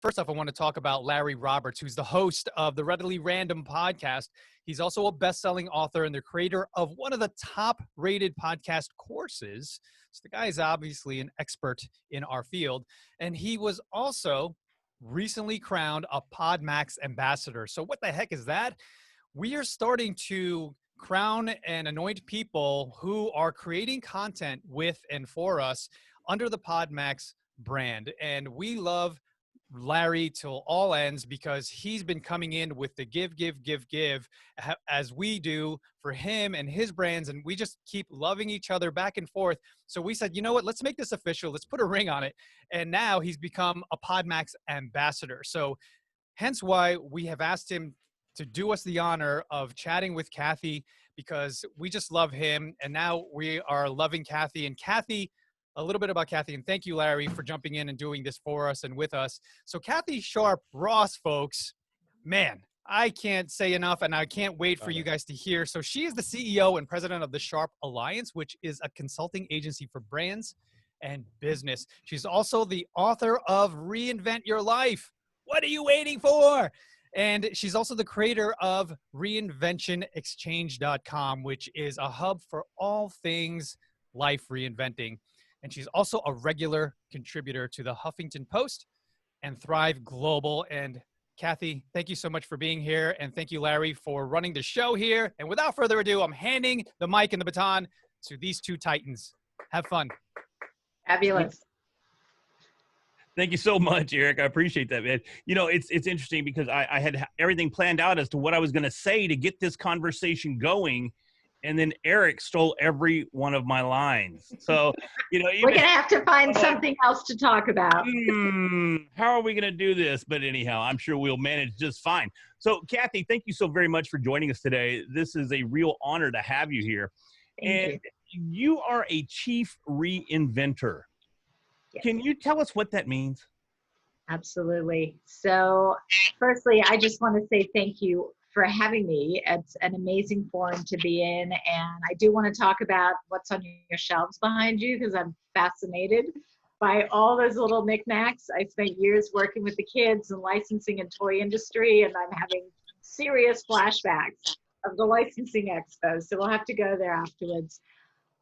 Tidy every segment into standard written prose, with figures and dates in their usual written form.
First off, I want to talk about Larry Roberts, who's the host of the Readily Random podcast. He's also a best-selling author and the creator of one of the top-rated podcast courses. So the guy is obviously an expert in our field. And he was also recently crowned a PodMAX ambassador. So what the heck is that? We are starting to crown and anoint people who are creating content with and for us under the PodMAX brand. And we love Larry till all ends because he's been coming in with the give, as we do for him and his brands. And we just keep loving each other back and forth. So we said, you know what, let's make this official. Let's put a ring on it. And now he's become a PodMAX ambassador. So hence why we have asked him to do us the honor of chatting with Kathi, because we just love him. And now we are loving Kathi. And Kathi, a little bit about Kathi, and thank you, Larry, for jumping in and doing this for us and with us. So Kathi Sharpe-Ross, folks, man, I can't say enough, and I can't wait for you guys to hear. So she is the CEO and president of the Sharpe Alliance, which is a consulting agency for brands and business. She's also the author of Reinvent Your Life. What are you waiting for? And she's also the creator of reinventionexchange.com, which is a hub for all things life reinventing. And she's also a regular contributor to the Huffington Post and Thrive Global. And Kathi, thank you so much for being here. And thank you, Larry, for running the show here. And without further ado, I'm handing the mic and the baton to these two titans. Have fun. Fabulous. Thank you so much, Eric. I appreciate that, man. You know, it's interesting because I had everything planned out as to what I was going to say to get this conversation going. And then Eric stole every one of my lines. So, you know, we're going to have to find something else to talk about. How are we going to do this? But anyhow, I'm sure we'll manage just fine. So, Kathi, thank you so very much for joining us today. This is a real honor to have you here. Thank you. You are a chief reinventor. Yes. Can you tell us what that means? Absolutely. So, firstly, I just want to say thank you for having me. It's an amazing forum to be in. And I do want to talk about what's on your shelves behind you because I'm fascinated by all those little knickknacks. I spent years working with the kids and licensing and toy industry, and I'm having serious flashbacks of the licensing expo. So we'll have to go there afterwards.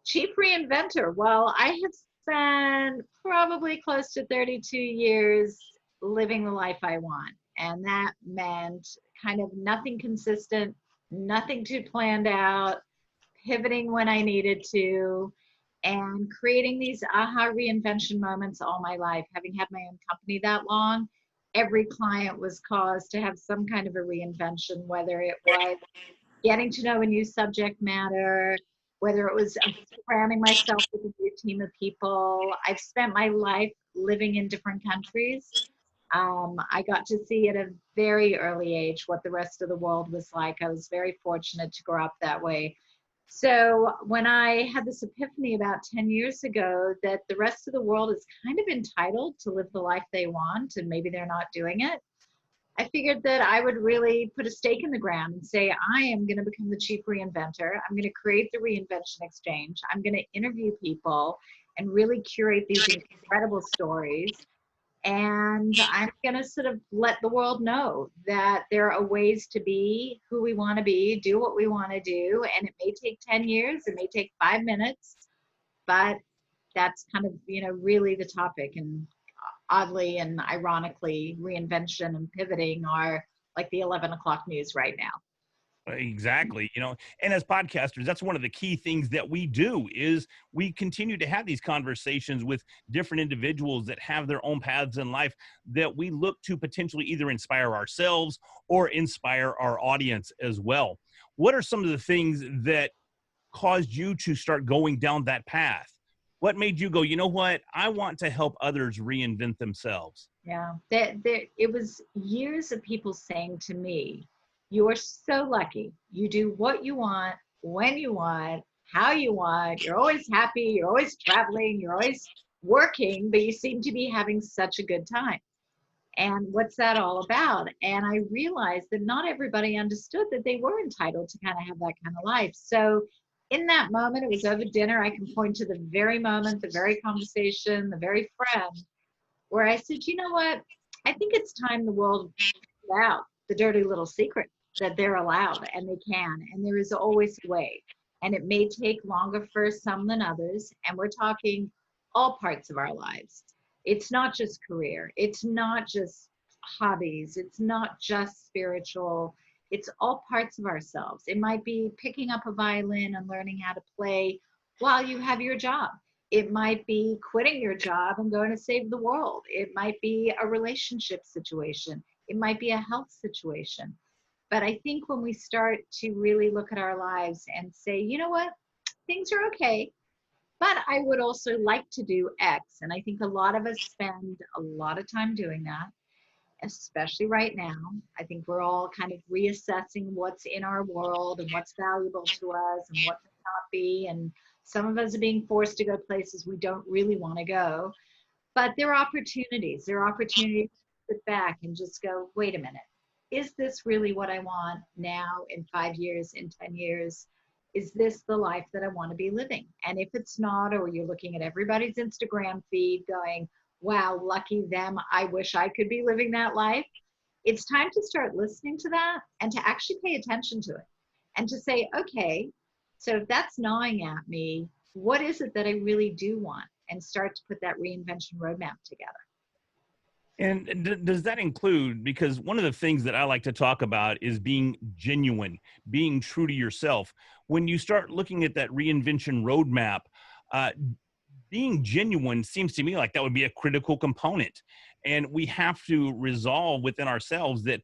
Chief reinventor. Well, I have spent probably close to 32 years living the life I want. And that meant kind of nothing consistent, nothing too planned out, pivoting when I needed to, and creating these aha reinvention moments all my life. Having had my own company that long, every client was caused to have some kind of a reinvention, whether it was getting to know a new subject matter, whether it was surrounding myself with a new team of people. I've spent my life living in different countries. I got to see at a very early age what the rest of the world was like. I was very fortunate to grow up that way. So when I had this epiphany about 10 years ago that the rest of the world is kind of entitled to live the life they want and maybe they're not doing it, I figured that I would really put a stake in the ground and say, I am going to become the chief reinventor. I'm going to create the Reinvention Exchange. I'm going to interview people and really curate these incredible stories. And I'm going to sort of let the world know that there are ways to be who we want to be, do what we want to do. And it may take 10 years, it may take 5 minutes, but that's kind of, you know, really the topic. And oddly and ironically, reinvention and pivoting are like the 11 o'clock news right now. Exactly. You know, and as podcasters, that's one of the key things that we do is we continue to have these conversations with different individuals that have their own paths in life that we look to potentially either inspire ourselves or inspire our audience as well. What are some of the things that caused you to start going down that path? What made you go, you know what, I want to help others reinvent themselves? Yeah, it was years of people saying to me, you're so lucky. You do what you want, when you want, how you want. You're always happy. You're always traveling. You're always working, but you seem to be having such a good time. And what's that all about? And I realized that not everybody understood that they were entitled to kind of have that kind of life. So in that moment, it was over dinner. I can point to the very moment, the very conversation, the very friend where I said, you know what? I think it's time the world figured out the dirty little secret that they're allowed and they can. And there is always a way. And it may take longer for some than others. And we're talking all parts of our lives. It's not just career, it's not just hobbies, it's not just spiritual. It's all parts of ourselves. It might be picking up a violin and learning how to play while you have your job. It might be quitting your job and going to save the world. It might be a relationship situation. It might be a health situation. But I think when we start to really look at our lives and say, you know what, things are okay, but I would also like to do X. And I think a lot of us spend a lot of time doing that, especially right now. I think we're all kind of reassessing what's in our world and what's valuable to us and what does not be. And some of us are being forced to go places we don't really want to go. But there are opportunities. There are opportunities to sit back and just go, wait a minute. Is this really what I want now, in 5 years, in 10 years? Is this the life that I want to be living? And if it's not, or you're looking at everybody's Instagram feed going, wow, lucky them, I wish I could be living that life. It's time to start listening to that and to actually pay attention to it and to say, okay, so if that's gnawing at me, what is it that I really do want? And start to put that reinvention roadmap together. And does that include, because one of the things that I like to talk about is being genuine, being true to yourself. When you start looking at that reinvention roadmap, being genuine seems to me like that would be a critical component. And we have to resolve within ourselves that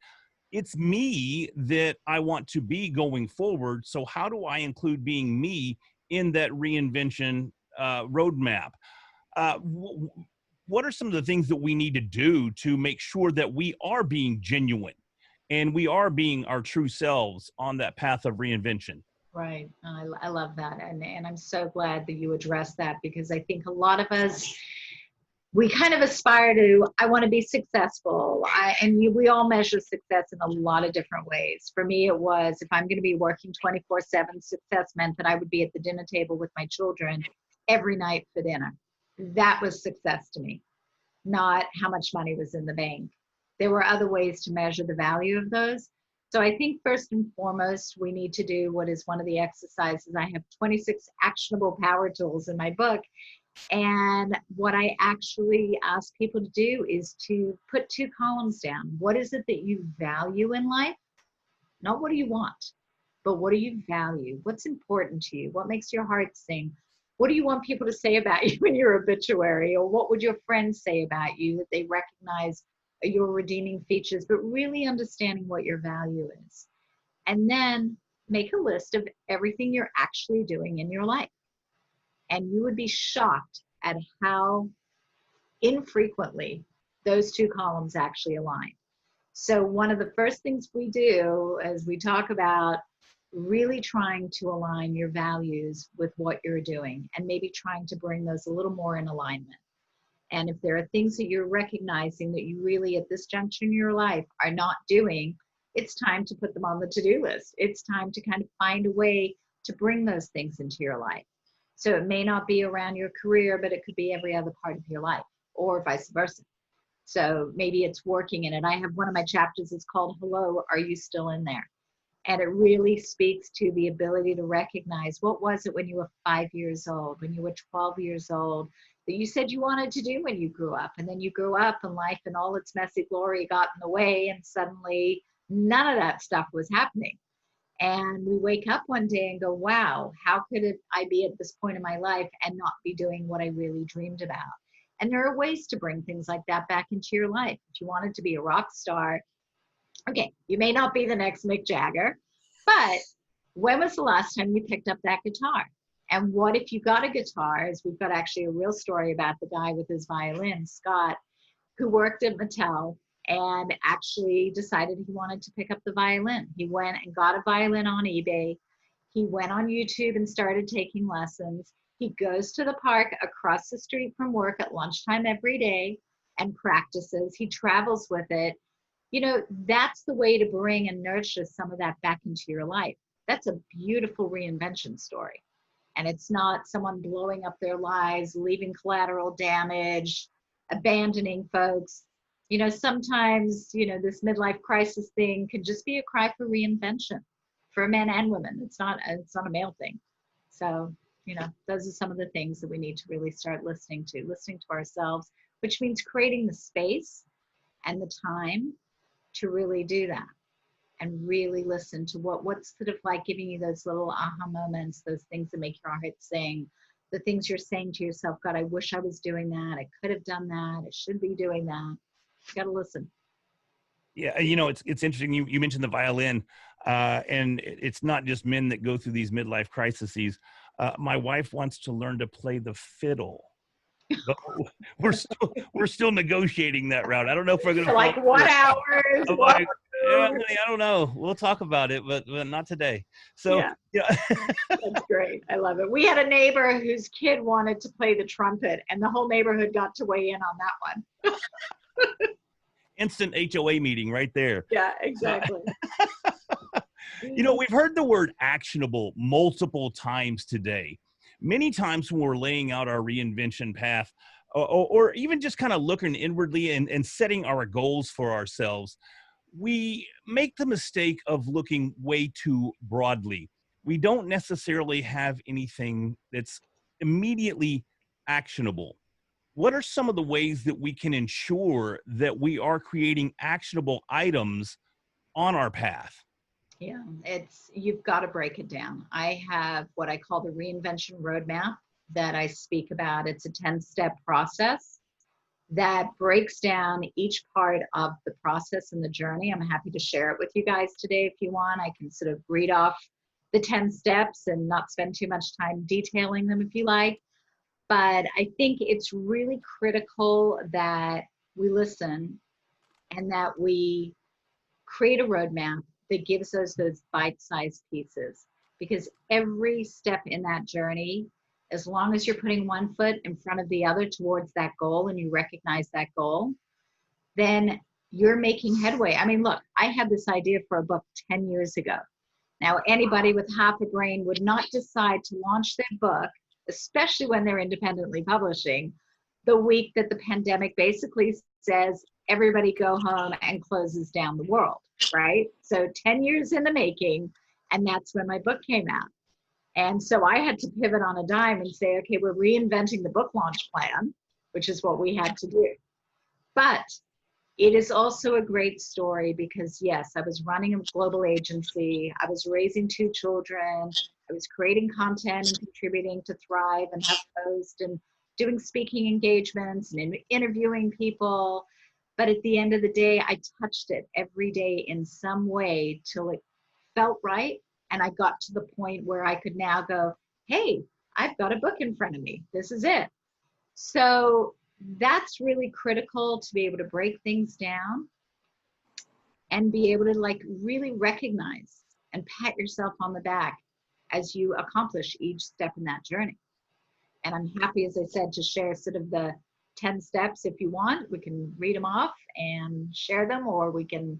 it's me that I want to be going forward. So how do I include being me in that reinvention roadmap? What are some of the things that we need to do to make sure that we are being genuine and we are being our true selves on that path of reinvention? Right. I love that. And I'm so glad that you addressed that, because I think a lot of us, we kind of aspire to, I want to be successful. We all measure success in a lot of different ways. For me, it was, if I'm going to be working 24/7, success meant that I would be at the dinner table with my children every night for dinner. That was success to me, not how much money was in the bank. There were other ways to measure the value of those. So I think first and foremost, we need to do what is one of the exercises. I have 26 actionable power tools in my book. And what I actually ask people to do is to put 2 columns down. What is it that you value in life? Not what do you want, but what do you value? What's important to you? What makes your heart sing? What do you want people to say about you in your obituary? Or what would your friends say about you that they recognize your redeeming features, but really understanding what your value is. And then make a list of everything you're actually doing in your life. And you would be shocked at how infrequently those 2 columns actually align. So one of the first things we do is we talk about really trying to align your values with what you're doing and maybe trying to bring those a little more in alignment. And if there are things that you're recognizing that you really at this juncture in your life are not doing, it's time to put them on the to-do list. It's time to kind of find a way to bring those things into your life. So it may not be around your career, but it could be every other part of your life, or vice versa. So maybe it's working in it. I have one of my chapters, it's called Hello, Are You Still in There? And it really speaks to the ability to recognize, what was it when you were 5 years old, when you were 12 years old, that you said you wanted to do when you grew up. And then you grew up and life in all its messy glory got in the way, and suddenly none of that stuff was happening. And we wake up one day and go, wow, how could I be at this point in my life and not be doing what I really dreamed about? And there are ways to bring things like that back into your life. If you wanted to be a rock star, okay, you may not be the next Mick Jagger, but when was the last time you picked up that guitar? And what if you got a guitar, as we've got actually a real story about the guy with his violin, Scott, who worked at Mattel and actually decided he wanted to pick up the violin. He went and got a violin on eBay. He went on YouTube and started taking lessons. He goes to the park across the street from work at lunchtime every day and practices. He travels with it. You know, that's the way to bring and nurture some of that back into your life. That's a beautiful reinvention story. And it's not someone blowing up their lives, leaving collateral damage, abandoning folks. sometimes, this midlife crisis thing could just be a cry for reinvention for men and women. It's not a male thing. So, those are some of the things that we need to really start listening to ourselves, which means creating the space and the time to really do that and really listen to what's sort of like giving you those little aha moments, those things that make your heart sing, the things you're saying to yourself, God, I wish I was doing that. I could have done that. I should be doing that. You got to listen. Yeah, it's interesting. You mentioned the violin, and it's not just men that go through these midlife crises. My wife wants to learn to play the fiddle. But we're still negotiating that route. I don't know if we're going to like what hours. Yeah, honey, I don't know. We'll talk about it, but not today. So yeah. That's great. I love it. We had a neighbor whose kid wanted to play the trumpet, and the whole neighborhood got to weigh in on that one. Instant HOA meeting right there. Yeah, exactly. We've heard the word actionable multiple times today. Many times when we're laying out our reinvention path, or even just kind of looking inwardly and setting our goals for ourselves, we make the mistake of looking way too broadly. We don't necessarily have anything that's immediately actionable. What are some of the ways that we can ensure that we are creating actionable items on our path? Yeah, you've got to break it down. I have what I call the reinvention roadmap that I speak about. It's a 10-step process that breaks down each part of the process and the journey. I'm happy to share it with you guys today if you want. I can sort of read off the 10 steps and not spend too much time detailing them if you like. But I think it's really critical that we listen and that we create a roadmap that gives us those bite-sized pieces. Because every step in that journey, as long as you're putting one foot in front of the other towards that goal and you recognize that goal, then you're making headway. I mean, look, I had this idea for a book 10 years ago. Now, anybody with half a brain would not decide to launch their book, especially when they're independently publishing, the week that the pandemic basically says, everybody go home and closes down the world, right? So 10 years in the making, and that's when my book came out. And so I had to pivot on a dime and say, okay, we're reinventing the book launch plan, which is what we had to do. But it is also a great story because, yes, I was running a global agency. I was raising 2 children. I was creating content and contributing to Thrive and HuffPost and doing speaking engagements and interviewing people. But at the end of the day, I touched it every day in some way till it felt right. And I got to the point where I could now go, hey, I've got a book in front of me. This is it. So that's really critical to be able to break things down and be able to really recognize and pat yourself on the back as you accomplish each step in that journey. And I'm happy, as I said, to share sort of the 10 steps. If you want, we can read them off and share them, or we can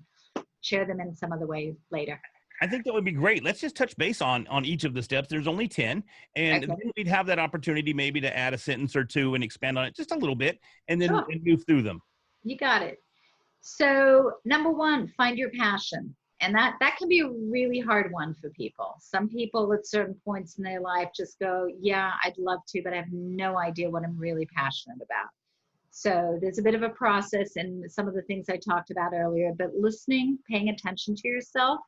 share them in some other way later. I think that would be great. Let's just touch base on each of the steps. There's only 10, and then we'd have that opportunity maybe to add a sentence or two and expand on it just a little bit, and then move through them. You got it. So number 1, find your passion. And that can be a really hard one for people. Some people at certain points in their life just go, yeah, I'd love to, but I have no idea what I'm really passionate about. So there's a bit of a process and some of the things I talked about earlier, but listening, paying attention to yourself,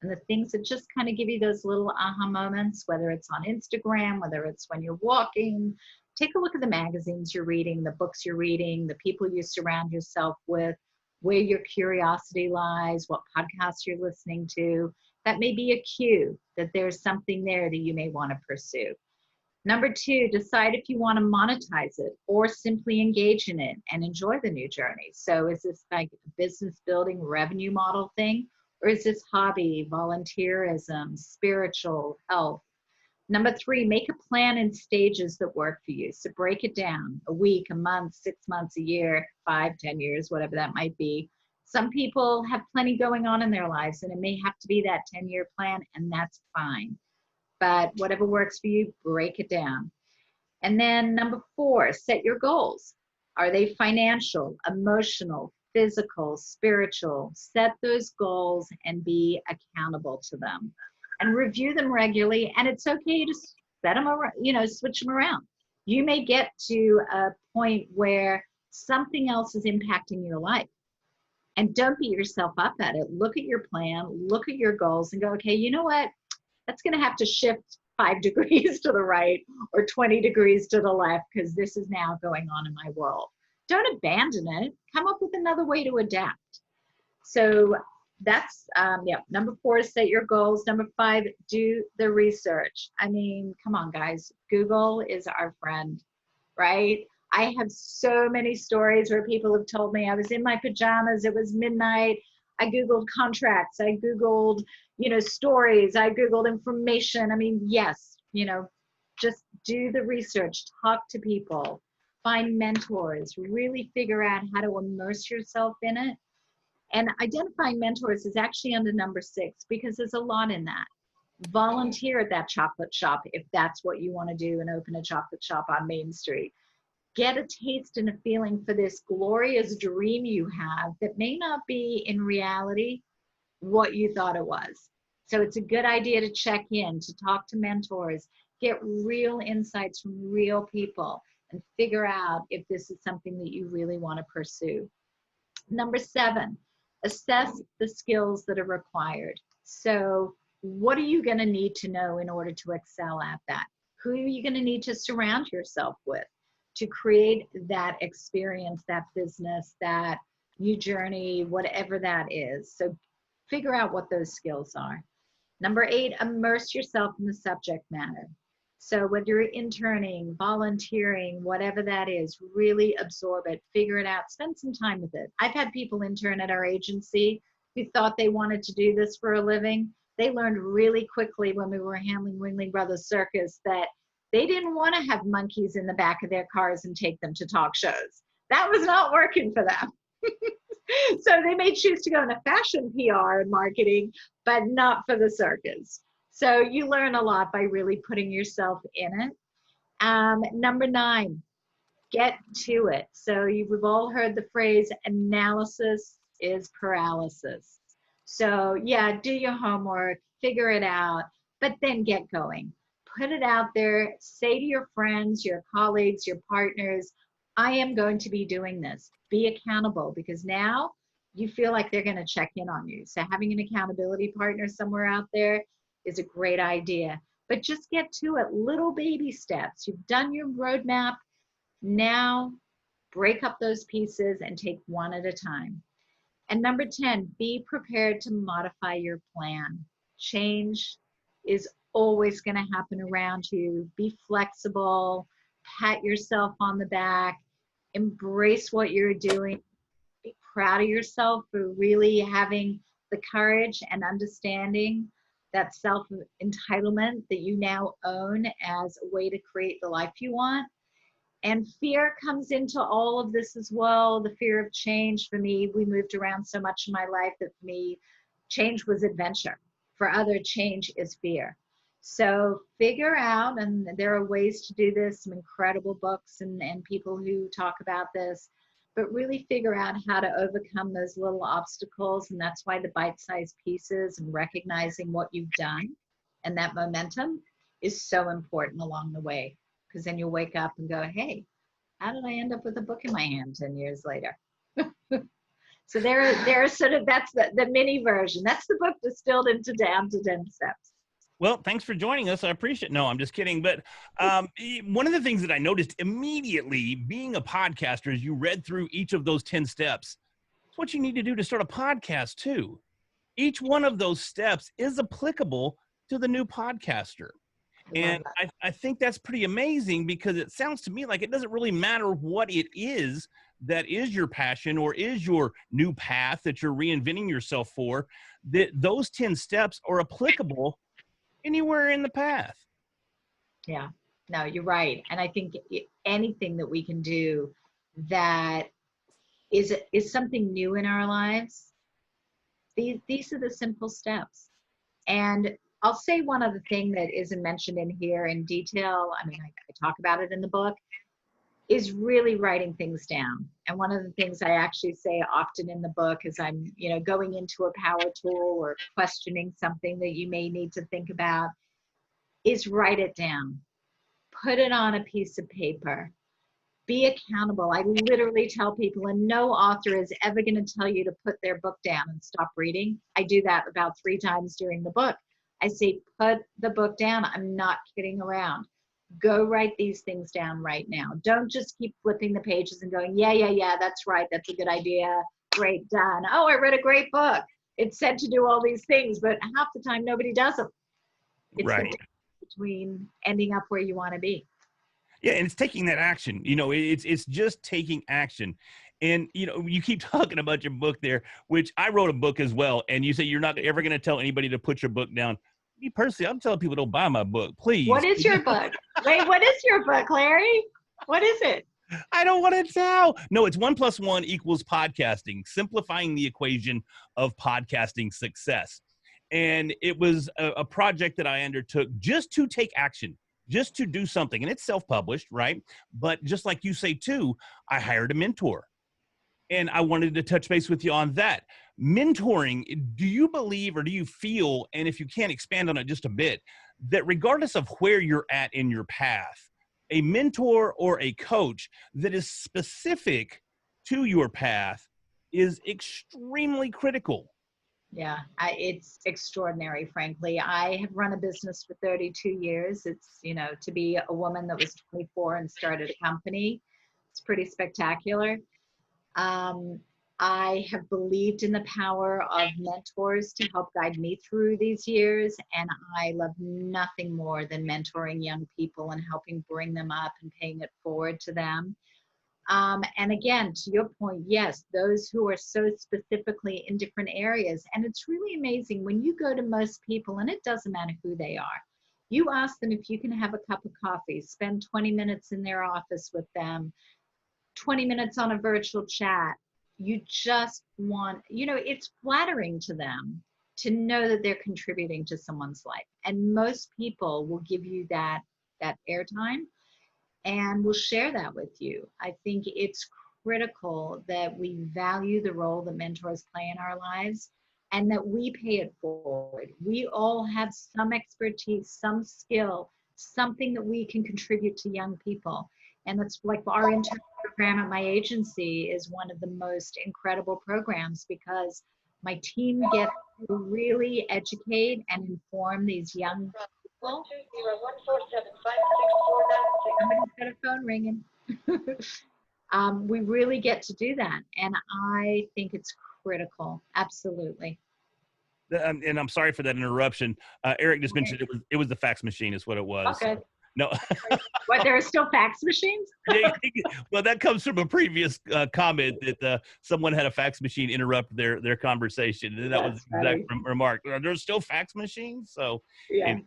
and the things that just kind of give you those little aha moments, whether it's on Instagram, whether it's when you're walking. Take a look at the magazines you're reading, the books you're reading, the people you surround yourself with, where your curiosity lies, what podcasts you're listening to. That may be a cue that there's something there that you may want to pursue. Number 2, decide if you want to monetize it or simply engage in it and enjoy the new journey. So is this like a business building revenue model thing? Or is this hobby, volunteerism, spiritual, health? Number 3, make a plan in stages that work for you. So break it down, a week, a month, 6 months, a year, 5, 10 years, whatever that might be. Some people have plenty going on in their lives, and it may have to be that 10-year plan, and that's fine. But whatever works for you, break it down. And then number 4, set your goals. Are they financial, emotional, physical, spiritual. Set those goals and be accountable to them and review them regularly. And it's okay to set them around, switch them around. You may get to a point where something else is impacting your life. And don't beat yourself up at it. Look at your plan, look at your goals, and go, okay, you know what? That's going to have to shift 5 degrees to the right or 20 degrees to the left because this is now going on in my world. Don't abandon it. Come up with another way to adapt. So that's, number 4 is set your goals. Number 5, do the research. I mean, come on, guys. Google is our friend, right? I have so many stories where people have told me I was in my pajamas, it was midnight, I Googled contracts, I Googled, stories, I Googled information. I mean, yes, just do the research, talk to people, find mentors, really figure out how to immerse yourself in it. And identifying mentors is actually under number 6 because there's a lot in that. Volunteer at that chocolate shop if that's what you want to do and open a chocolate shop on Main Street. Get a taste and a feeling for this glorious dream you have that may not be in reality what you thought it was. So it's a good idea to check in, to talk to mentors, get real insights from real people, and figure out if this is something that you really want to pursue. Number 7, assess the skills that are required. So what are you going to need to know in order to excel at that? Who are you going to need to surround yourself with to create that experience, that business, that new journey, whatever that is? So figure out what those skills are. Number 8, immerse yourself in the subject matter. So whether you're interning, volunteering, whatever that is, really absorb it, figure it out, spend some time with it. I've had people intern at our agency who thought they wanted to do this for a living. They learned really quickly when we were handling Ringling Brothers Circus that they didn't want to have monkeys in the back of their cars and take them to talk shows. That was not working for them. So they may choose to go into fashion PR and marketing, but not for the circus. So you learn a lot by really putting yourself in it. Number 9, get to it. So we've all heard the phrase, analysis is paralysis. So yeah, do your homework, figure it out, but then get going. Put it out there. Say to your friends, your colleagues, your partners, I am going to be doing this. Be accountable, because now you feel like they're going to check in on you. So having an accountability partner somewhere out there is a great idea. But just get to it. Little baby steps. You've done your roadmap. Now break up those pieces and take one at a time. And number 10, be prepared to modify your plan. Change is always going to happen around you. Be flexible. Pat yourself on the back. Embrace what you're doing. Be proud of yourself for really having the courage and understanding that self-entitlement that you now own as a way to create the life you want. And fear comes into all of this as well. The fear of change. For me, we moved around so much in my life that for me, change was adventure. For other, change is fear. So figure out, and there are ways to do this, some incredible books and people who talk about this, but really figure out how to overcome those little obstacles. And that's why the bite-sized pieces and recognizing what you've done and that momentum is so important along the way. Because then you'll wake up and go, hey, how did I end up with a book in my hand 10 years later? So there's sort of, that's the mini version. That's the book distilled into down to 10 steps. Well, thanks for joining us. I appreciate it. No, I'm just kidding. But one of the things that I noticed immediately being a podcaster is you read through each of those 10 steps. It's what you need to do to start a podcast too. Each one of those steps is applicable to the new podcaster. And I think that's pretty amazing, because it sounds to me like it doesn't really matter what it is that is your passion or is your new path that you're reinventing yourself for, that those 10 steps are applicable anywhere in the path. Yeah, no, you're right. And I think anything that we can do that is something new in our lives, these are the simple steps. And I'll say one other thing that isn't mentioned in here in detail. I mean, I talk about it in the book. is really writing things down. And one of the things I actually say often in the book is I'm, going into a power tool or questioning something that you may need to think about is write it down. Put it on a piece of paper. Be accountable. I literally tell people, and no author is ever going to tell you to put their book down and stop reading. I do that about 3 times during the book. I say, put the book down. I'm not kidding around. Go write these things down right now. Don't just keep flipping the pages and going, yeah, that's right. That's a good idea. Great, done. Oh, I read a great book. It said to do all these things, but half the time nobody does them. It's Right. the difference between ending up where you want to be. Yeah, and it's taking that action. It's just taking action. And you keep talking about your book there, which I wrote a book as well. And you say you're not ever going to tell anybody to put your book down. Me personally, I'm telling people don't buy my book, please. What is your book? Wait, what is your book, Larry? What is it? I don't want to tell. No, it's 1 + 1 = podcasting, simplifying the equation of podcasting success. And it was a project that I undertook just to take action, just to do something. And it's self-published, right? But just like you say too, I hired a mentor. And I wanted to touch base with you on that. Mentoring, do you believe or do you feel, and if you can expand on it just a bit, that regardless of where you're at in your path, a mentor or a coach that is specific to your path is extremely critical? Yeah, it's extraordinary, frankly. I have run a business for 32 years. It's, to be a woman that was 24 and started a company, it's pretty spectacular. I have believed in the power of mentors to help guide me through these years, and I love nothing more than mentoring young people and helping bring them up and paying it forward to them. And again, to your point, yes, those who are so specifically in different areas. And it's really amazing when you go to most people, and it doesn't matter who they are, you ask them if you can have a cup of coffee, spend 20 minutes in their office with them, 20 minutes on a virtual chat. You just want, it's flattering to them to know that they're contributing to someone's life. And most people will give you that airtime and will share that with you. I think it's critical that we value the role that mentors play in our lives and that we pay it forward. We all have some expertise, some skill, something that we can contribute to young people. And that's like our intern program at my agency is one of the most incredible programs because my team gets to really educate and inform these young people. Somebody's got a phone ringing. We really get to do that. And I think it's critical. Absolutely. And I'm sorry for that interruption. Eric just mentioned it was the fax machine is what it was. Okay. No. What, there are still fax machines? Well, that comes from a previous comment that someone had a fax machine interrupt their conversation. And that was the exact remark. There's still fax machines? So, yeah.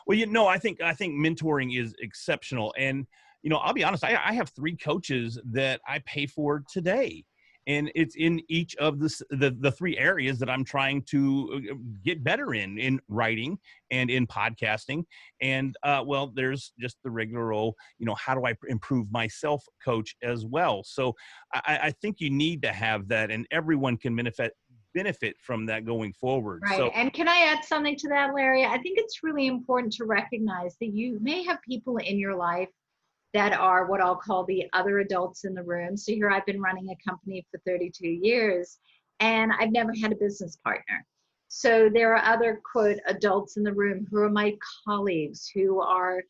Well, I think mentoring is exceptional. And, I'll be honest, I have 3 coaches that I pay for today. And it's in each of the 3 areas that I'm trying to get better in writing and in podcasting. And well, there's just the regular old, how do I improve myself coach as well. So I think you need to have that, and everyone can benefit from that going forward. Right. So, and can I add something to that, Larry? I think it's really important to recognize that you may have people in your life that are what I'll call the other adults in the room. So here I've been running a company for 32 years and I've never had a business partner. So there are other, quote, adults in the room who are my colleagues, who are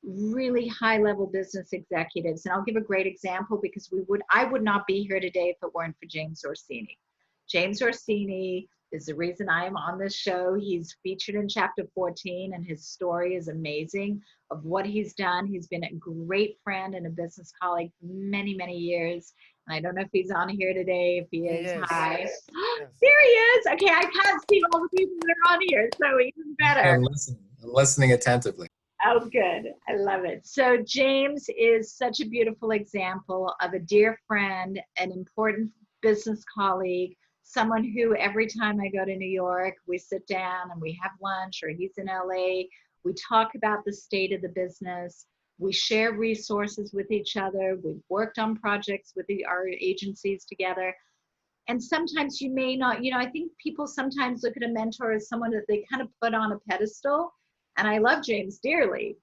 really high level business executives. And I'll give a great example because I would not be here today if it weren't for James Orsini. James Orsini is the reason I am on this show. He's featured in chapter 14 and his story is amazing of what he's done. He's been a great friend and a business colleague for many, many years. And I don't know if he's on here today. If he is, hi. Yes. There he is. Okay, I can't see all the people that are on here, so even better. I'm listening attentively. Oh, good. I love it. So James is such a beautiful example of a dear friend, an important business colleague, someone who every time I go to New York, we sit down and we have lunch, or he's in LA, we talk about the state of the business. We share resources with each other. We've worked on projects with our agencies together. And sometimes you may not, I think people sometimes look at a mentor as someone that they kind of put on a pedestal. And I love James dearly,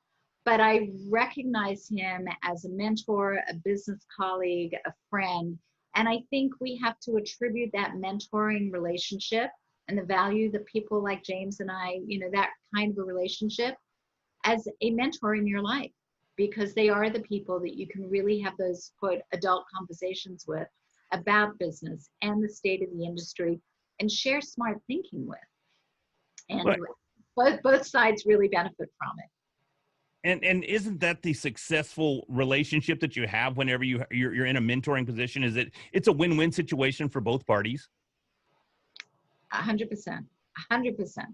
but I recognize him as a mentor, a business colleague, a friend. And I think we have to attribute that mentoring relationship and the value that people like James and I, that kind of a relationship as a mentor in your life, because they are the people that you can really have those, quote, adult conversations with about business and the state of the industry and share smart thinking with. And both sides really benefit from it. And isn't that the successful relationship that you have whenever you're in a mentoring position? Is it's a win-win situation for both parties? 100%. 100%.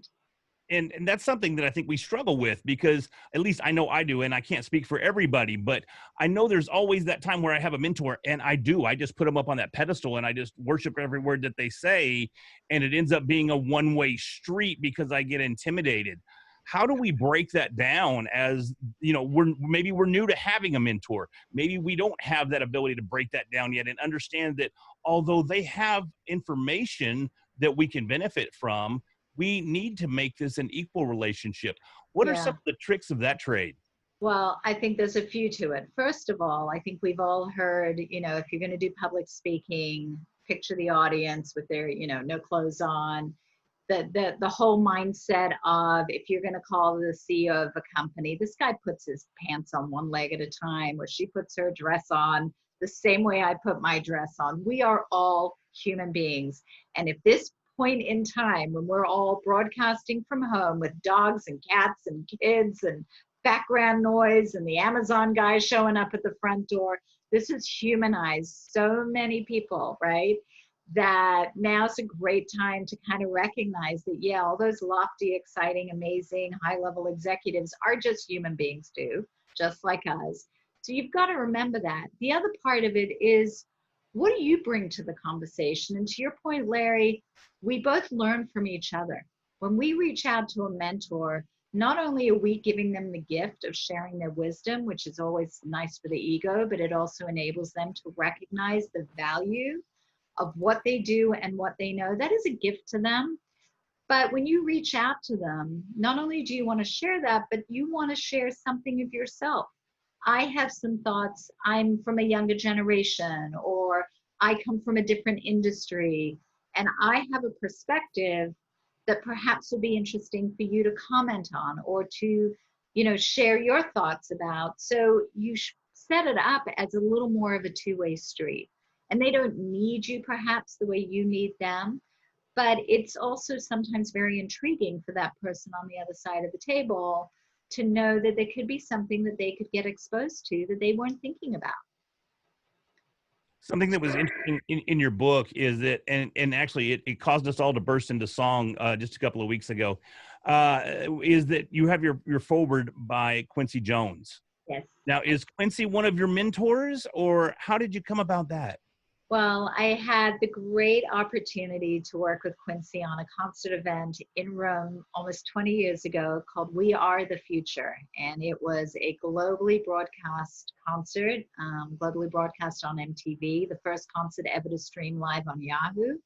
And that's something that I think we struggle with, because at least I know I do, and I can't speak for everybody, but I know there's always that time where I have a mentor, and I just put them up on that pedestal and I just worship every word that they say, and it ends up being a one-way street because I get intimidated. How do we break that down? As we're new to having a mentor. Maybe we don't have that ability to break that down yet and understand that although they have information that we can benefit from, we need to make this an equal relationship. What are some of the tricks of that trade? Well, I think there's a few to it. First of all, I think we've all heard, if you're going to do public speaking, picture the audience with their, no clothes on. The whole mindset of, if you're going to call the CEO of a company, this guy puts his pants on one leg at a time, or she puts her dress on the same way I put my dress on. We are all human beings. And if this point in time when we're all broadcasting from home with dogs and cats and kids and background noise and the Amazon guy showing up at the front door, this has humanized so many people, right? That now's a great time to kind of recognize that, all those lofty, exciting, amazing, high-level executives are just human beings too, just like us. So you've got to remember that. The other part of it is, what do you bring to the conversation? And to your point, Larry, we both learn from each other. When we reach out to a mentor, not only are we giving them the gift of sharing their wisdom, which is always nice for the ego, but it also enables them to recognize the value of what they do and what they know. That is a gift to them. But when you reach out to them, not only do you want to share that, but you want to share something of yourself. I have some thoughts. I'm from a younger generation, or I come from a different industry, and I have a perspective that perhaps would be interesting for you to comment on, or to, share your thoughts about. So you set it up as a little more of a two-way street. And they don't need you perhaps the way you need them, but it's also sometimes very intriguing for that person on the other side of the table to know that there could be something that they could get exposed to that they weren't thinking about. Something that was interesting in your book is that, and actually it caused us all to burst into song just a couple of weeks ago, is that you have your foreword by Quincy Jones. Yes. Now, is Quincy one of your mentors, or how did you come about that? Well, I had the great opportunity to work with Quincy on a concert event in Rome almost 20 years ago called We Are the Future. And it was a globally broadcast concert, globally broadcast on MTV, the first concert ever to stream live on Yahoo.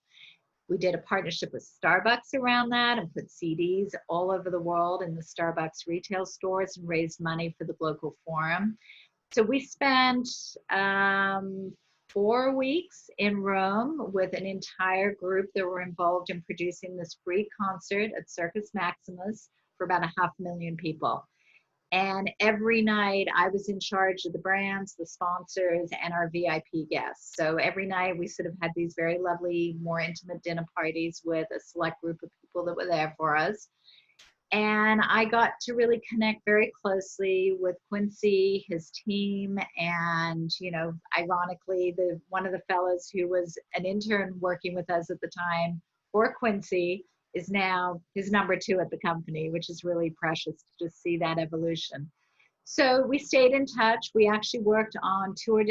We did a partnership with Starbucks around that and put CDs all over the world in the Starbucks retail stores and raised money for the local forum. So we spent 4 weeks in Rome with an entire group that were involved in producing this free concert at Circus Maximus for about 500,000 people. And every night I was in charge of the brands, the sponsors, and our VIP guests. So every night we sort of had these very lovely, more intimate dinner parties with a select group of people that were there for us. And I got to really connect very closely with Quincy, his team, and, ironically, one of the fellows who was an intern working with us at the time for Quincy is now his number 2 at the company, which is really precious to just see that evolution. So we stayed in touch. We actually worked on 3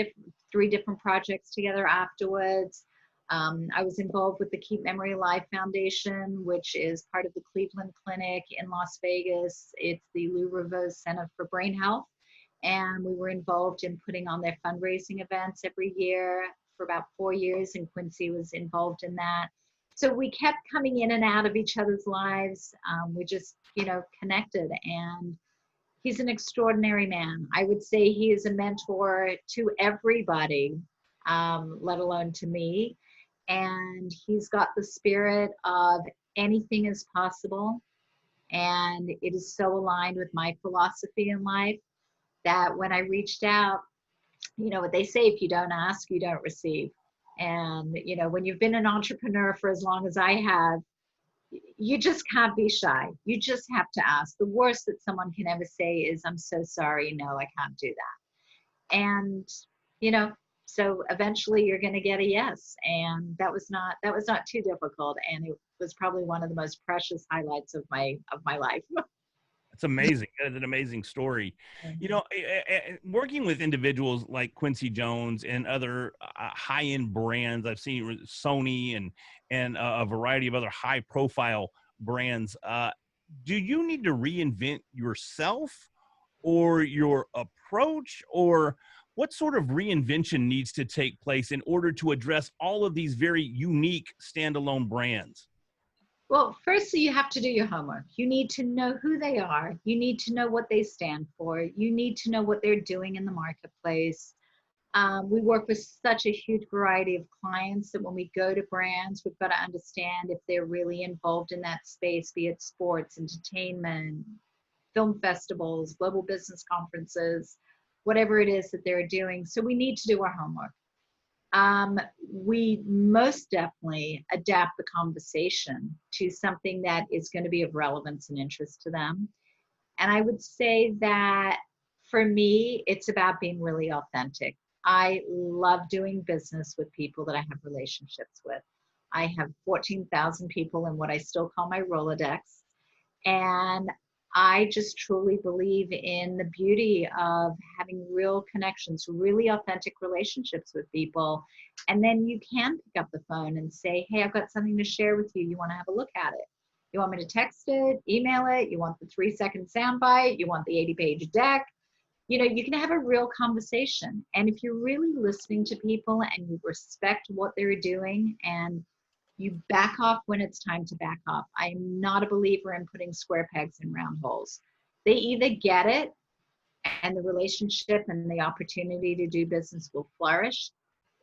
different projects together afterwards. I was involved with the Keep Memory Alive Foundation, which is part of the Cleveland Clinic in Las Vegas. It's the Lou Rivas Center for Brain Health. and we were involved in putting on their fundraising events every year for about 4 years, and Quincy was involved in that. So we kept coming in and out of each other's lives. We just, connected, and he's an extraordinary man. I would say he is a mentor to everybody, let alone to me. And he's got the spirit of anything is possible. And it is so aligned with my philosophy in life that when I reached out, what they say, if you don't ask, you don't receive. And, when you've been an entrepreneur for as long as I have, you just can't be shy. You just have to ask. The worst that someone can ever say is, I'm so sorry, no, I can't do that. And, so eventually you're going to get a yes. And that was not too difficult. And it was probably one of the most precious highlights of my life. It's amazing. It's an amazing story. Working with individuals like Quincy Jones and other high-end brands, I've seen Sony and a variety of other high-profile brands. Do you need to reinvent yourself or your approach, or what sort of reinvention needs to take place in order to address all of these very unique standalone brands? Well, firstly, you have to do your homework. You need to know who they are. You need to know what they stand for. You need to know what they're doing in the marketplace. We work with such a huge variety of clients that when we go to brands, we've got to understand if they're really involved in that space, be it sports, entertainment, film festivals, global business conferences, whatever it is that they're doing. So we need to do our homework. We most definitely adapt the conversation to something that is going to be of relevance and interest to them. And I would say that for me, it's about being really authentic. I love doing business with people that I have relationships with. I have 14,000 people in what I still call my Rolodex. And I just truly believe in the beauty of having real connections, really authentic relationships with people. And then you can pick up the phone and say, hey, I've got something to share with you. You want to have a look at it? You want me to text it, email it? You want the 3-second soundbite? You want the 80-page deck? You can have a real conversation. And if you're really listening to people and you respect what they're doing and you back off when it's time to back off. I'm not a believer in putting square pegs in round holes. They either get it and the relationship and the opportunity to do business will flourish,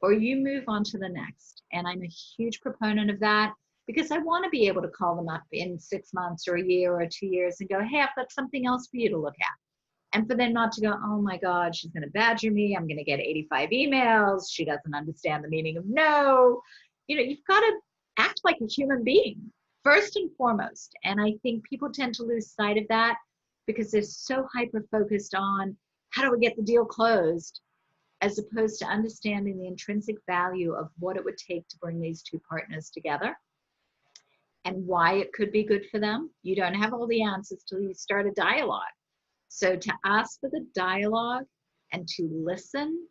or you move on to the next. And I'm a huge proponent of that because I want to be able to call them up in 6 months or a year or 2 years and go, hey, I've got something else for you to look at. And for them not to go, oh my God, she's going to badger me. I'm going to get 85 emails. She doesn't understand the meaning of no. You've got to act like a human being, first and foremost. And I think people tend to lose sight of that because they're so hyper-focused on how do we get the deal closed, as opposed to understanding the intrinsic value of what it would take to bring these two partners together and why it could be good for them. You don't have all the answers till you start a dialogue. So to ask for the dialogue and to listen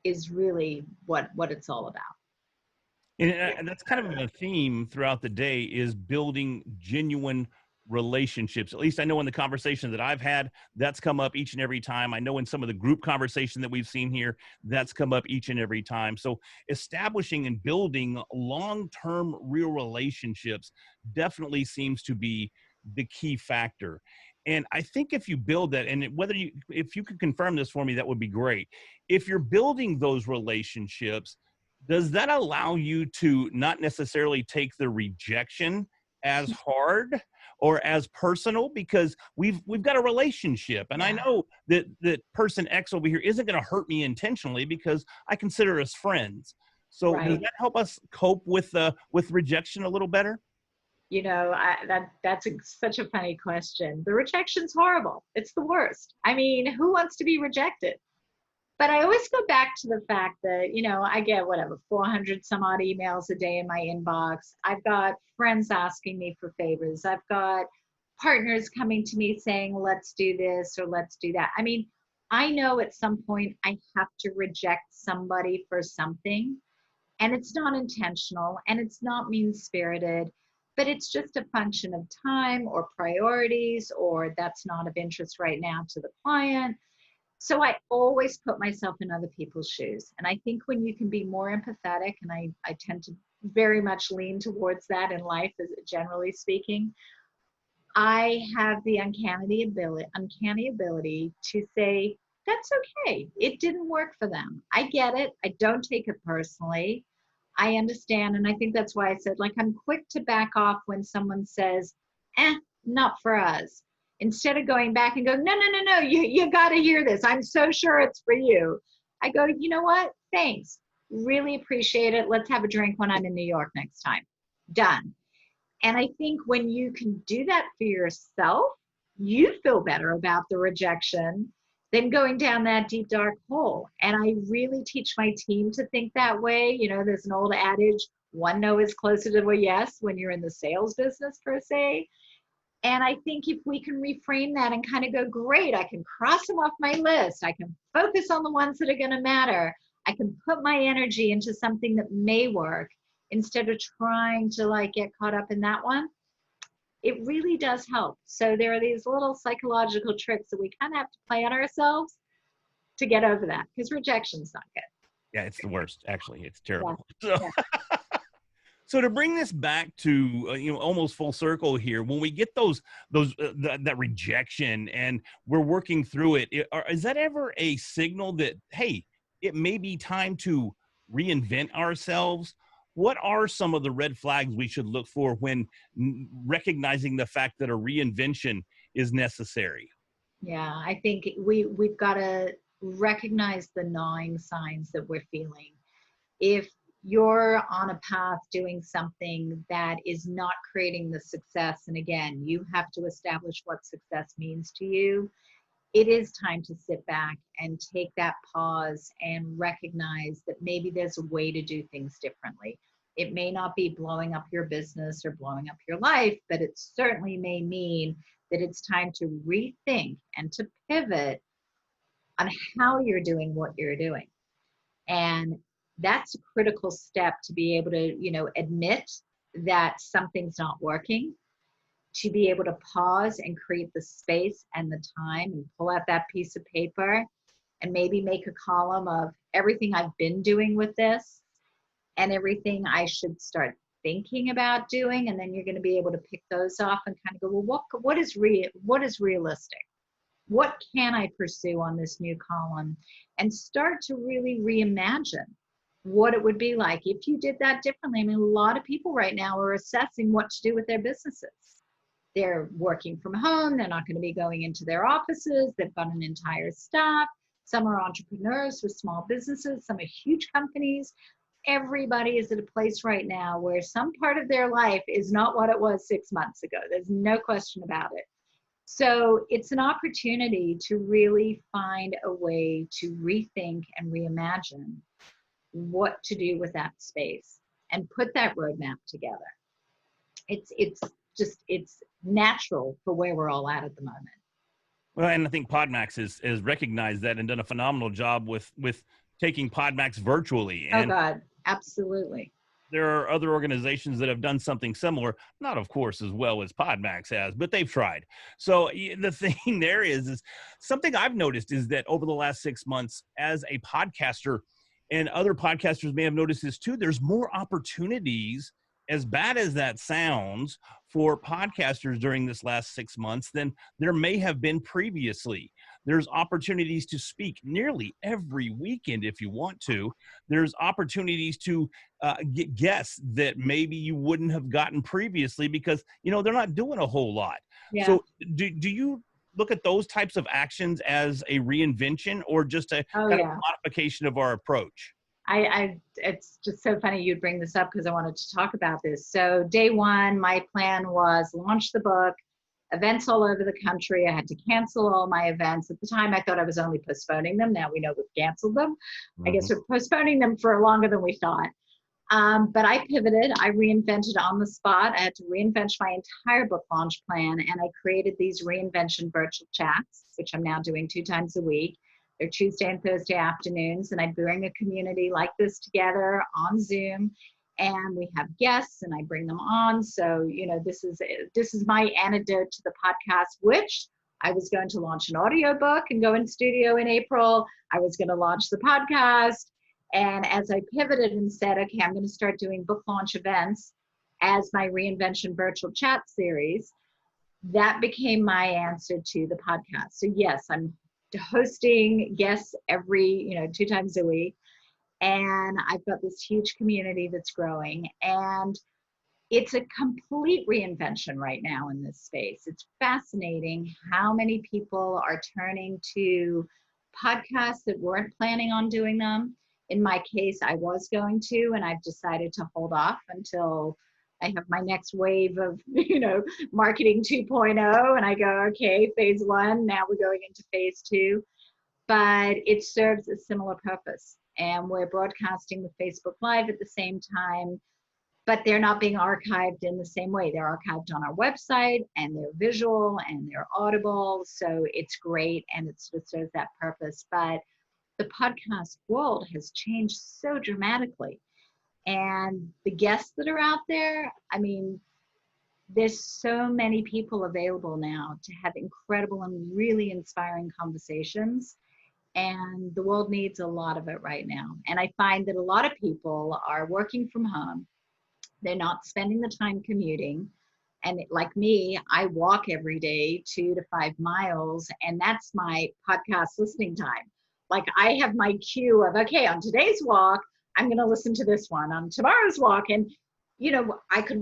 is really what it's all about. And that's kind of a theme throughout the day, is building genuine relationships. At least I know in the conversation that I've had, that's come up each and every time. I know in some of the group conversation that we've seen here, that's come up each and every time. So establishing and building long-term real relationships definitely seems to be the key factor. And I think if you build that, and if you could confirm this for me, that would be great. If you're building those relationships, does that allow you to not necessarily take the rejection as hard or as personal, because we've got a relationship, and I know that person X over here isn't going to hurt me intentionally because I consider us friends. So does that help us cope with rejection a little better? That's such a funny question. The rejection's horrible. It's the worst. I mean, who wants to be rejected? But I always go back to the fact that, I get 400 some odd emails a day in my inbox. I've got friends asking me for favors. I've got partners coming to me saying, let's do this or let's do that. I mean, I know at some point I have to reject somebody for something, and it's not intentional and it's not mean-spirited, but it's just a function of time or priorities, or that's not of interest right now to the client. So I always put myself in other people's shoes. And I think when you can be more empathetic, and I tend to very much lean towards that in life, as generally speaking, I have the uncanny ability to say, that's okay. It didn't work for them. I get it. I don't take it personally. I understand. And I think that's why I said, like, I'm quick to back off when someone says, not for us. Instead of going back and go, no, you got to hear this. I'm so sure it's for you. I go, you know what? Thanks. Really appreciate it. Let's have a drink when I'm in New York next time. Done. And I think when you can do that for yourself, you feel better about the rejection than going down that deep, dark hole. And I really teach my team to think that way. You know, there's an old adage, one no is closer to a yes when you're in the sales business, per se. And I think if we can reframe that and kind of go, great, I can cross them off my list. I can focus on the ones that are going to matter. I can put my energy into something that may work instead of trying to like get caught up in that one. It really does help. So there are these little psychological tricks that we kind of have to play on ourselves to get over that, because rejection's not good. Yeah, it's the worst. Actually, it's terrible. Yeah. So, so to bring this back to almost full circle here, when we get that rejection and we're working through it, is that ever a signal that, hey, it may be time to reinvent ourselves? What are some of the red flags we should look for when recognizing the fact that a reinvention is necessary? Yeah, I think we've got to recognize the gnawing signs that we're feeling. If you're on a path doing something that is not creating the success, and again, you have to establish what success means to you, it is time to sit back and take that pause and recognize that maybe there's a way to do things differently. It may not be blowing up your business or blowing up your life, but it certainly may mean that it's time to rethink and to pivot on how you're doing what you're doing. And that's a critical step to be able to, admit that something's not working, to be able to pause and create the space and the time and pull out that piece of paper and maybe make a column of everything I've been doing with this and everything I should start thinking about doing. And then you're going to be able to pick those off and kind of go, well, what is realistic? What can I pursue on this new column? And start to really reimagine what it would be like if you did that differently. I mean, a lot of people right now are assessing what to do with their businesses. They're working from home. They're not going to be going into their offices. They've got an entire staff. Some are entrepreneurs with small businesses. Some are huge companies. Everybody is at a place right now where some part of their life is not what it was 6 months ago. There's no question about it. So it's an opportunity to really find a way to rethink and reimagine what to do with that space and put that roadmap together. It's natural for where we're all at the moment. Well, and I think PodMAX has recognized that and done a phenomenal job with taking PodMAX virtually. And oh God, absolutely. There are other organizations that have done something similar, not of course as well as PodMAX has, but they've tried. So the thing there is something I've noticed is that over the last 6 months as a podcaster, and other podcasters may have noticed this too, there's more opportunities, as bad as that sounds, for podcasters during this last 6 months than there may have been previously. There's opportunities to speak nearly every weekend if you want to. There's opportunities to get guests that maybe you wouldn't have gotten previously because, they're not doing a whole lot. Yeah. So do you look at those types of actions as a reinvention or just a kind of modification of our approach? It's just so funny you'd bring this up because I wanted to talk about this. So day one, my plan was launch the book, events all over the country. I had to cancel all my events. At the time, I thought I was only postponing them. Now we know we've canceled them. Mm-hmm. I guess we're postponing them for longer than we thought. But I pivoted. I reinvented on the spot. I had to reinvent my entire book launch plan. And I created these reinvention virtual chats, which I'm now doing 2 times a week. They're Tuesday and Thursday afternoons. And I bring a community like this together on Zoom. And we have guests and I bring them on. So, this is my antidote to the podcast, which I was going to launch an audiobook and go in studio in April. I was going to launch the podcast. And as I pivoted and said, okay, I'm going to start doing book launch events as my Reinvention virtual chat series, that became my answer to the podcast. So yes, I'm hosting guests every, 2 times a week. And I've got this huge community that's growing. And it's a complete reinvention right now in this space. It's fascinating how many people are turning to podcasts that weren't planning on doing them. In my case, I was going to, and I've decided to hold off until I have my next wave of, marketing 2.0. And I go, okay, phase 1, now we're going into phase 2. But it serves a similar purpose. And we're broadcasting with Facebook Live at the same time, but they're not being archived in the same way. They're archived on our website, and they're visual and they're audible. So it's great, and it sort of serves that purpose. But the podcast world has changed so dramatically. And the guests that are out there, I mean, there's so many people available now to have incredible and really inspiring conversations. And the world needs a lot of it right now. And I find that a lot of people are working from home. They're not spending the time commuting. And like me, I walk every day 2 to 5 miles, and that's my podcast listening time. Like I have my cue of, okay, on today's walk, I'm going to listen to this one. On tomorrow's walk, and I could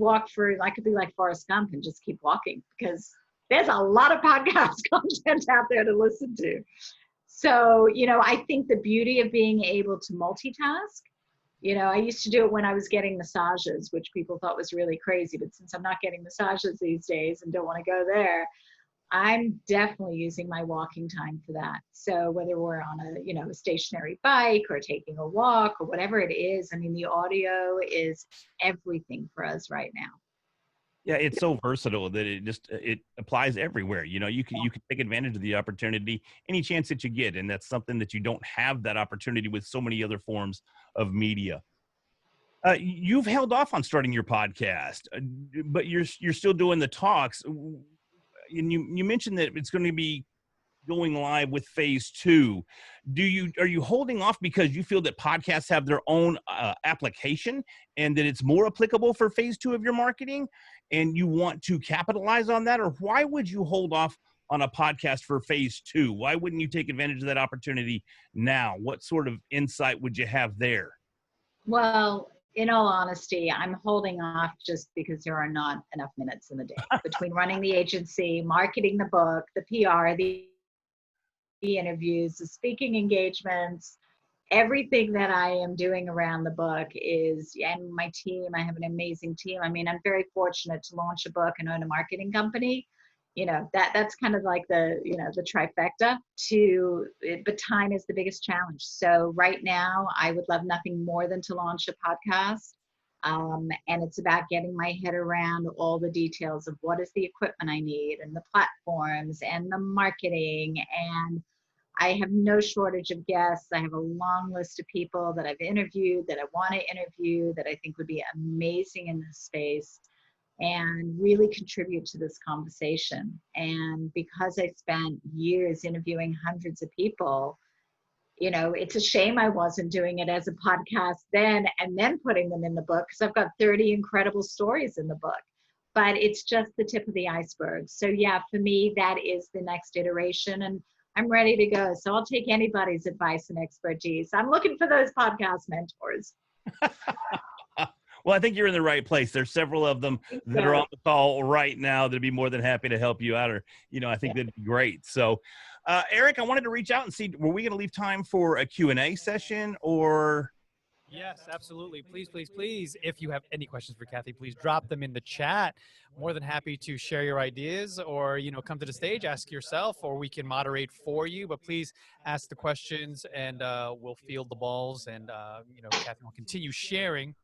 be like Forrest Gump and just keep walking, because there's a lot of podcast content out there to listen to. So, I think the beauty of being able to multitask, I used to do it when I was getting massages, which people thought was really crazy. But since I'm not getting massages these days and don't want to go there, I'm definitely using my walking time for that. So whether we're on a stationary bike or taking a walk or whatever it is, I mean, the audio is everything for us right now. Yeah, it's so versatile that it applies everywhere. You can take advantage of the opportunity any chance that you get, and that's something that you don't have that opportunity with so many other forms of media. You've held off on starting your podcast, but you're still doing the talks. And you mentioned that it's going to be going live with phase 2. Are you holding off because you feel that podcasts have their own application and that it's more applicable for phase 2 of your marketing, and you want to capitalize on that? Or why would you hold off on a podcast for phase 2? Why wouldn't you take advantage of that opportunity now? What sort of insight would you have there? Well, in all honesty, I'm holding off just because there are not enough minutes in the day between running the agency, marketing the book, the PR, the interviews, the speaking engagements, everything that I am doing around the book and my team, I have an amazing team. I mean, I'm very fortunate to launch a book and own a marketing company. That's kind of like the trifecta but time is the biggest challenge. So right now I would love nothing more than to launch a podcast. And it's about getting my head around all the details of what is the equipment I need and the platforms and the marketing. And I have no shortage of guests. I have a long list of people that I've interviewed, that I want to interview, that I think would be amazing in this space and really contribute to this conversation. And because I spent years interviewing hundreds of people, it's a shame I wasn't doing it as a podcast then and then putting them in the book, because I've got 30 incredible stories in the book. But it's just the tip of the iceberg. So yeah, for me, that is the next iteration, and I'm ready to go. So I'll take anybody's advice and expertise. I'm looking for those podcast mentors. Well, I think you're in the right place. There's several of them that are on the call right now that'd be more than happy to help you out, or, I think that'd be great. So, Eric, I wanted to reach out and see, were we going to leave time for a Q&A session or? Yes, absolutely. Please, please, please. If you have any questions for Kathi, please drop them in the chat. More than happy to share your ideas, or, come to the stage, ask yourself, or we can moderate for you. But please ask the questions, and we'll field the balls. And, Kathi will continue sharing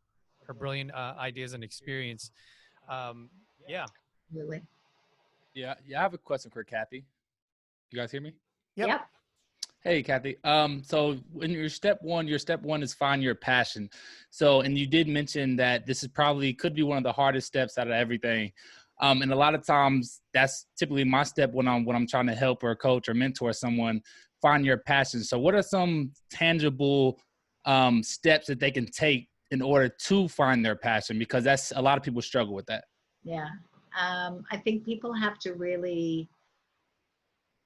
her brilliant ideas and experience. Yeah. Really? Yeah. I have a question for Kathi. You guys hear me? Yep. Hey, Kathi. So when your step one is find your passion. So, and you did mention that this is could be one of the hardest steps out of everything. And a lot of times that's typically my step when I'm trying to help or coach or mentor someone find your passion. So what are some tangible steps that they can take in order to find their passion? Because that's a lot of people struggle with that. Yeah. I think people have to really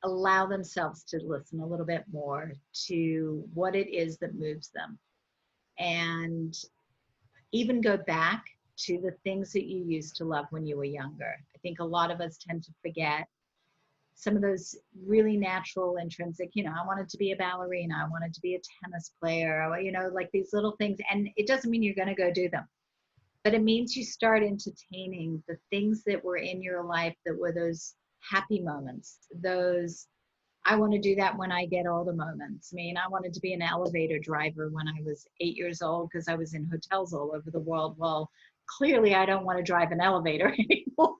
allow themselves to listen a little bit more to what it is that moves them, and even go back to the things that you used to love when you were younger. I think a lot of us tend to forget some of those really natural intrinsic, I wanted to be a ballerina, I wanted to be a tennis player, like these little things. And it doesn't mean you're going to go do them, but it means you start entertaining the things that were in your life that were those happy moments, those I want to do that when I get older moments. I mean, I wanted to be an elevator driver when I was 8 years old because I was in hotels all over the world. Well, clearly I don't want to drive an elevator anymore.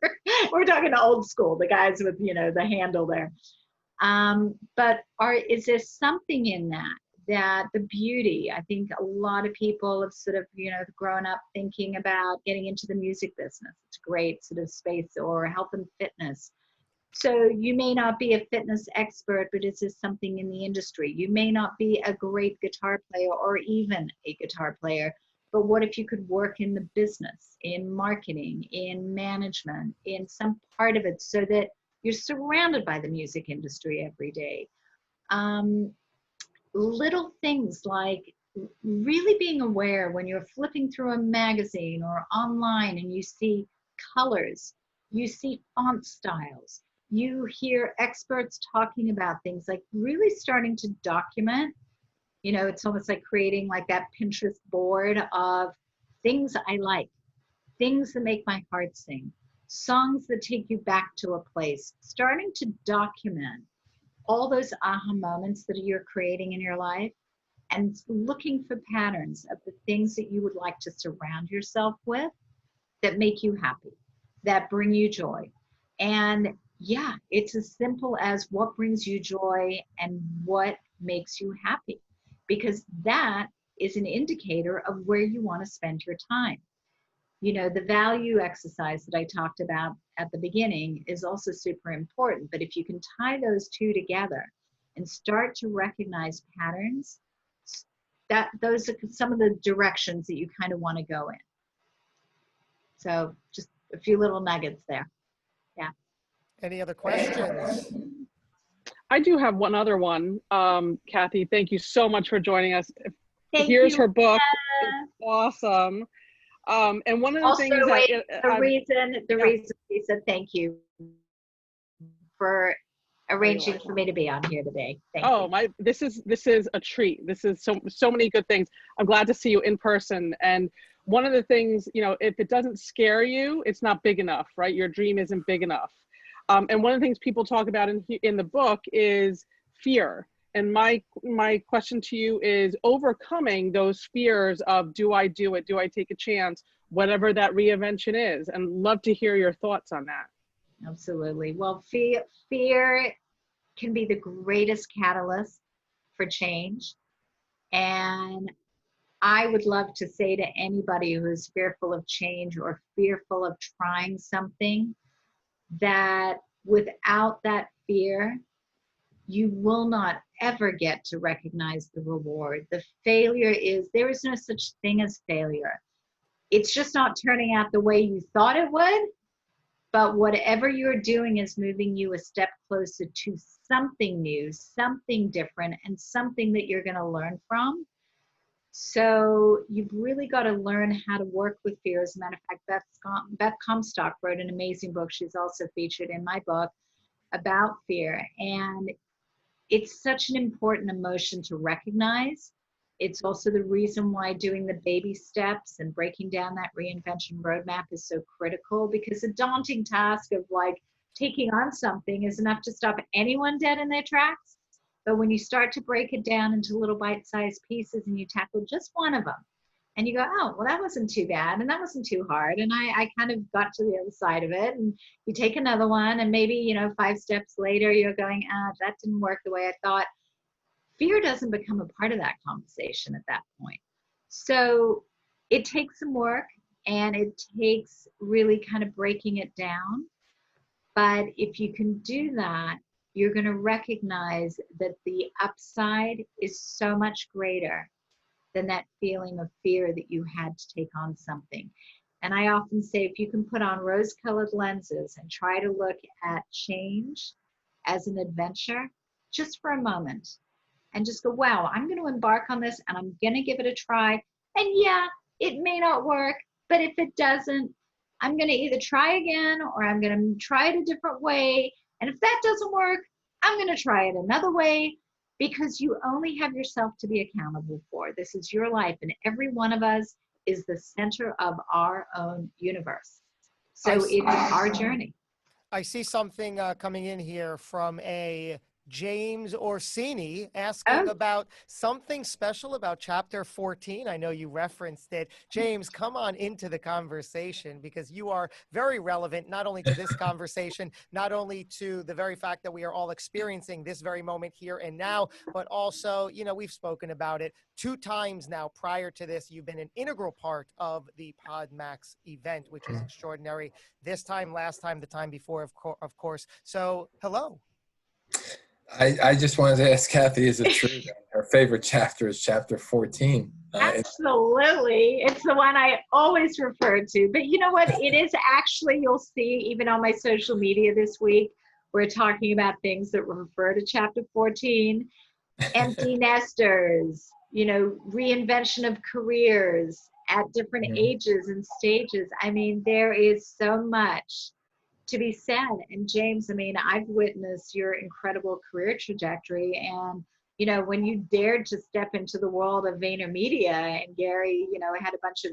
We're talking old school, the guys with, the handle there. But is there something in that the beauty, I think a lot of people have sort of, grown up thinking about getting into the music business. It's a great sort of space, or health and fitness. So you may not be a fitness expert, but is this something in the industry? You may not be a great guitar player or even a guitar player, but what if you could work in the business, in marketing, in management, in some part of it, so that you're surrounded by the music industry every day? Little things like really being aware when you're flipping through a magazine or online and you see colors, you see font styles, you hear experts talking about things, like really starting to document. It's almost like creating like that Pinterest board of things I like, things that make my heart sing, songs that take you back to a place, starting to document all those aha moments that you're creating in your life, and looking for patterns of the things that you would like to surround yourself with that make you happy, that bring you joy. And yeah, it's as simple as what brings you joy and what makes you happy, because that is an indicator of where you want to spend your time. The value exercise that I talked about at the beginning is also super important. But if you can tie those two together and start to recognize patterns, those are some of the directions that you kind of want to go in. So just a few little nuggets there. Yeah. Any other questions? I do have one other one. Kathi, thank you so much for joining us. Here's her book. It's awesome. And one of the things the reason Lisa, thank you for arranging for me to be on here today. Thank you. This is a treat. This is so many good things. I'm glad to see you in person. And one of the things, if it doesn't scare you, it's not big enough, right? Your dream isn't big enough. And one of the things people talk about in the book is fear. And my question to you is overcoming those fears of, do I do it? Do I take a chance? Whatever that reinvention is. And love to hear your thoughts on that. Absolutely. Well, fear can be the greatest catalyst for change. And I would love to say to anybody who is fearful of change or fearful of trying something, that without that fear, you will not ever get to recognize the reward. There is no such thing as failure. It's just not turning out the way you thought it would, but whatever you're doing is moving you a step closer to something new, something different, and something that you're going to learn from. So you've really got to learn how to work with fear. As a matter of fact, Beth Comstock wrote an amazing book. She's also featured in my book about fear. And it's such an important emotion to recognize. It's also the reason why doing the baby steps and breaking down that reinvention roadmap is so critical, because a daunting task of like taking on something is enough to stop anyone dead in their tracks. But when you start to break it down into little bite-sized pieces and you tackle just one of them, and you go, oh, well, that wasn't too bad, and that wasn't too hard, and I kind of got to the other side of it, and you take another one, and maybe, 5 steps later, you're going, that didn't work the way I thought. Fear doesn't become a part of that conversation at that point. So it takes some work. and it takes really kind of breaking it down. But if you can do that, you're going to recognize that the upside is so much greater than that feeling of fear that you had to take on something. And I often say, if you can put on rose-colored lenses and try to look at change as an adventure, just for a moment, and just go, wow, I'm going to embark on this and I'm going to give it a try. And yeah, it may not work, but if it doesn't, I'm going to either try again or I'm going to try it a different way. And if that doesn't work, I'm going to try it another way, because you only have yourself to be accountable for. This is your life, and every one of us is the center of our own universe. So it's our journey. I see something coming in here from a James Orsini asking about something special about chapter 14. I know you referenced it. James, come on into the conversation, because you are very relevant, not only to this conversation, not only to the very fact that we are all experiencing this very moment here and now, but also, you know, we've spoken about it 2 times now. Prior to this, you've been an integral part of the PodMAX event, which is extraordinary. This time, last time, the time before, of course. So hello. I just wanted to ask Kathi, is it true that her favorite chapter is chapter 14? Absolutely. It's the one I always refer to. But you know what? It is actually, you'll see even on my social media this week, we're talking about things that refer to chapter 14. Empty nesters, you know, reinvention of careers at different ages and stages. I mean, there is so much to be said. And James, I mean, I've witnessed your incredible career trajectory. And, you know, when you dared to step into the world of VaynerMedia, and Gary, you know, had a bunch of,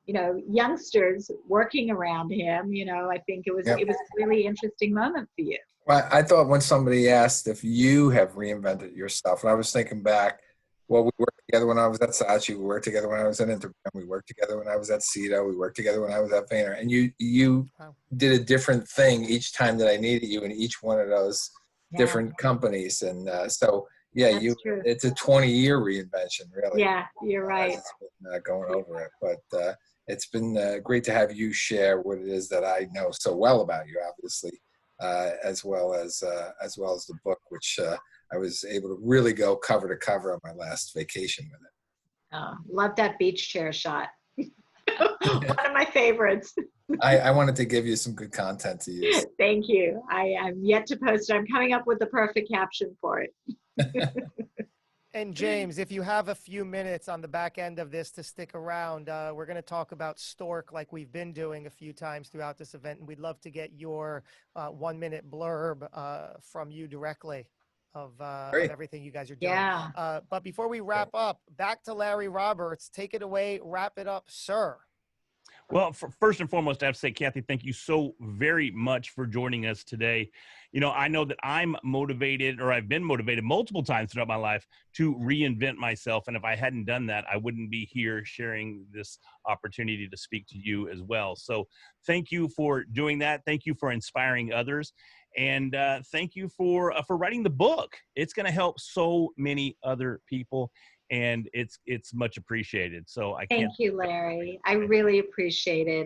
you know, youngsters working around him, you know, I think it was a really interesting moment for you. Well, I thought when somebody asked if you have reinvented yourself, and I was thinking back, well, we worked together when I was at Saatchi, we worked together when I was at Interbrand, we worked together when I was at Cito, we worked together when I was at Vayner, and you did a different thing each time that I needed you in each one of those different companies. And so, yeah, it's a 20-year reinvention, really. Yeah, you're right. It's been, going over it, but it's been great to have you share what it is that I know so well about you, obviously, as well as the book, which I was able to really go cover to cover on my last vacation with it. Oh, love that beach chair shot. One of my favorites. I wanted to give you some good content to use. Thank you. I'm yet to post it. I'm coming up with the perfect caption for it. And James, if you have a few minutes on the back end of this to stick around, we're going to talk about Stork like we've been doing a few times throughout this event. And we'd love to get your 1-minute blurb from you directly of everything you guys are doing. Yeah. But before we wrap up, back to Larry Roberts. Take it away. Wrap it up, sir. Well, first and foremost, I have to say, Kathi, thank you so very much for joining us today. You know, I know that I'm motivated, or I've been motivated multiple times throughout my life to reinvent myself. And if I hadn't done that, I wouldn't be here sharing this opportunity to speak to you as well. So thank you for doing that. Thank you for inspiring others. And thank you for writing the book. It's going to help so many other people, and it's much appreciated. So I can't. Thank you, Larry. I really appreciate it.